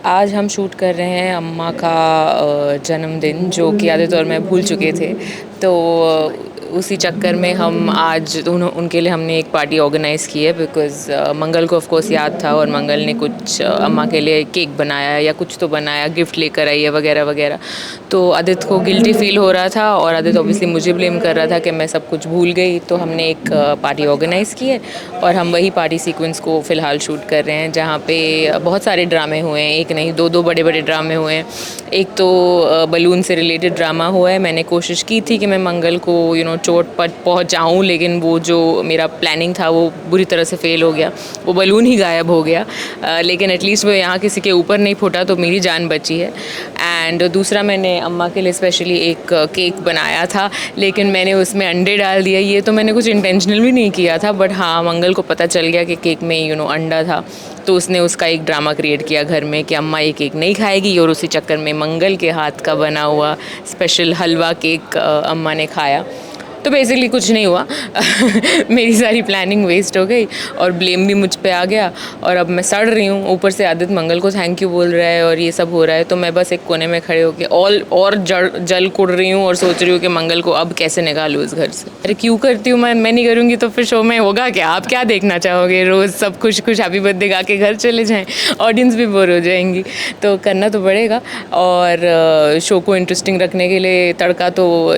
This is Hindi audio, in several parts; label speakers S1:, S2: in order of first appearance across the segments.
S1: आज हम शूट कर रहे हैं अम्मा का जन्मदिन, जो कि आधे तौर में भूल चुके थे। तो उसी चक्कर में हम आज उनके लिए हमने एक पार्टी ऑर्गेनाइज़ की है, बिकॉज़ मंगल को ऑफ कोर्स याद था और मंगल ने कुछ अम्मा के लिए केक बनाया या कुछ तो बनाया, गिफ्ट लेकर आई है वगैरह वगैरह। तो आदित्य को गिल्टी फील हो रहा था और आदित्य ऑब्वियसली मुझे ब्लेम कर रहा था कि मैं सब कुछ भूल गई। तो हमने एक पार्टी ऑर्गेनाइज़ की है और हम वही पार्टी सीक्वेंस को फ़िलहाल शूट कर रहे हैं, जहाँ पे बहुत सारे ड्रामे हुए हैं, एक नहीं दो बड़े बड़े ड्रामे हुए हैं। एक तो बलून से रिलेटेड ड्रामा हुआ है। मैंने कोशिश की थी कि मैं मंगल को चोट पर पहुंचाऊं, लेकिन वो जो मेरा प्लानिंग था वो बुरी तरह से फेल हो गया। वो बलून ही गायब हो गया, लेकिन एटलीस्ट वो यहाँ किसी के ऊपर नहीं फूटा, तो मेरी जान बची है। एंड दूसरा, मैंने अम्मा के लिए स्पेशली एक केक बनाया था, लेकिन मैंने उसमें अंडे डाल दिया। ये तो मैंने कुछ इंटेंशनल भी नहीं किया था, बट हाँ, मंगल को पता चल गया कि केक में अंडा था, तो उसने उसका एक ड्रामा क्रिएट किया घर में कि अम्मा ये केक नहीं खाएगी, और उसी चक्कर में मंगल के हाथ का बना हुआ स्पेशल हलवा केक अम्मा ने खाया। तो बेसिकली कुछ नहीं हुआ मेरी सारी प्लानिंग वेस्ट हो गई और ब्लेम भी मुझ पे आ गया, और अब मैं सड़ रही हूँ। ऊपर से आदित्य मंगल को थैंक यू बोल रहा है और ये सब हो रहा है, तो मैं बस एक कोने में खड़े होकर और जल कुड़ रही हूँ और सोच रही हूँ कि मंगल को अब कैसे निकालूँ इस घर से। अरे क्यों करती हूँ मैं नहीं करूँगी तो फिर शो में होगा क्या? आप क्या देखना चाहोगे? रोज़ सब खुश खुश हैप्पी बर्थडे गा के घर चले जाएँ, ऑडियंस भी बोर हो जाएंगी। तो करना तो पड़ेगा, और शो को इंटरेस्टिंग रखने के लिए तड़का तो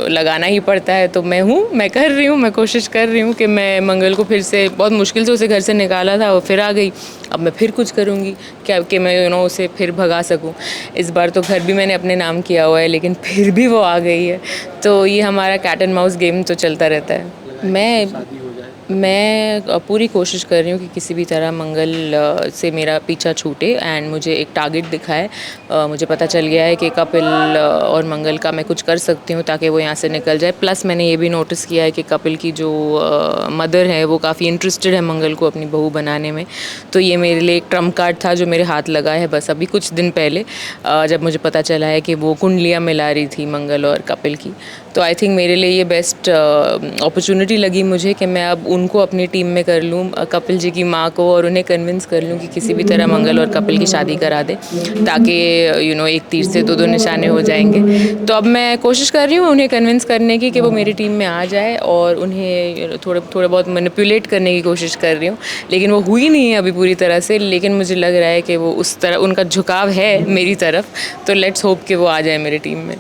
S1: लगाना ही पड़ता है। तो मैं कर रही हूँ, मैं कोशिश कर रही हूँ कि मैं मंगल को फिर से, बहुत मुश्किल से उसे घर से निकाला था, वो फिर आ गई। अब मैं फिर कुछ करूँगी क्या कि मैं उसे फिर भगा सकूँ। इस बार तो घर भी मैंने अपने नाम किया हुआ है, लेकिन फिर भी वो आ गई है। तो ये हमारा कैट एंड माउस गेम तो चलता रहता है। मैं पूरी कोशिश कर रही हूँ कि किसी भी तरह मंगल से मेरा पीछा छूटे एंड मुझे एक टारगेट दिखाए। मुझे पता चल गया है कि कपिल और मंगल का मैं कुछ कर सकती हूँ ताकि वो यहाँ से निकल जाए। प्लस मैंने ये भी नोटिस किया है कि कपिल की जो मदर है वो काफ़ी इंटरेस्टेड है मंगल को अपनी बहू बनाने में। तो ये मेरे लिए एक ट्रम्प कार्ड था जो मेरे हाथ लगा है बस अभी कुछ दिन पहले, जब मुझे पता चला है कि वो कुंडलियाँ मिला रही थी मंगल और कपिल की। तो आई थिंक मेरे लिए ये बेस्ट अपॉर्चुनिटी लगी मुझे कि मैं अब उनको अपनी टीम में कर लूँ, कपिल जी की माँ को, और उन्हें कन्विंस कर लूँ कि किसी भी तरह मंगल और कपिल की शादी करा दे, ताकि एक तीर से दो निशाने हो जाएंगे। तो अब मैं कोशिश कर रही हूँ उन्हें कन्विंस करने की कि वो मेरी टीम में आ जाए, और उन्हें थोड़ा बहुत मैनिपुलेट करने की कोशिश कर रही हूँ, लेकिन वो हुई नहीं है अभी पूरी तरह से। लेकिन मुझे लग रहा है कि वो उस तरह उनका झुकाव है मेरी तरफ, तो लेट्स होप कि वो आ जाए मेरी टीम में।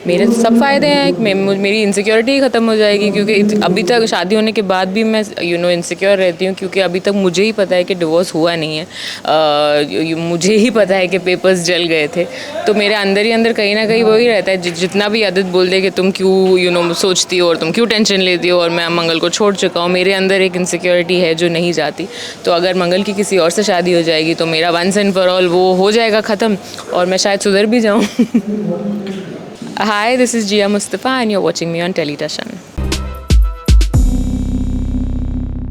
S1: मेरे तो सब फ़ायदे हैं। मेरी इनसिक्योरिटी ही ख़त्म हो जाएगी, क्योंकि अभी तक शादी होने के बाद भी मैं इनसिक्योर रहती हूँ, क्योंकि अभी तक मुझे ही पता है कि डिवोर्स हुआ नहीं है। मुझे ही पता है कि पेपर्स जल गए थे। तो मेरे अंदर ही अंदर कहीं ना कहीं वही रहता है, जितना भी आदत बोल दे कि तुम क्यों सोचती हो और तुम क्यों टेंशन लेती हो, और मैं मंगल को छोड़ चुका हूँ, मेरे अंदर एक इनसिक्योरिटी है जो नहीं जाती। तो अगर मंगल की किसी और से शादी हो जाएगी तो मेरा वंस एंड फॉर ऑल वो हो जाएगा ख़त्म, और मैं शायद सुधर भी जाऊँ। Hi, this is Jia Mustafa and you're watching me on Television.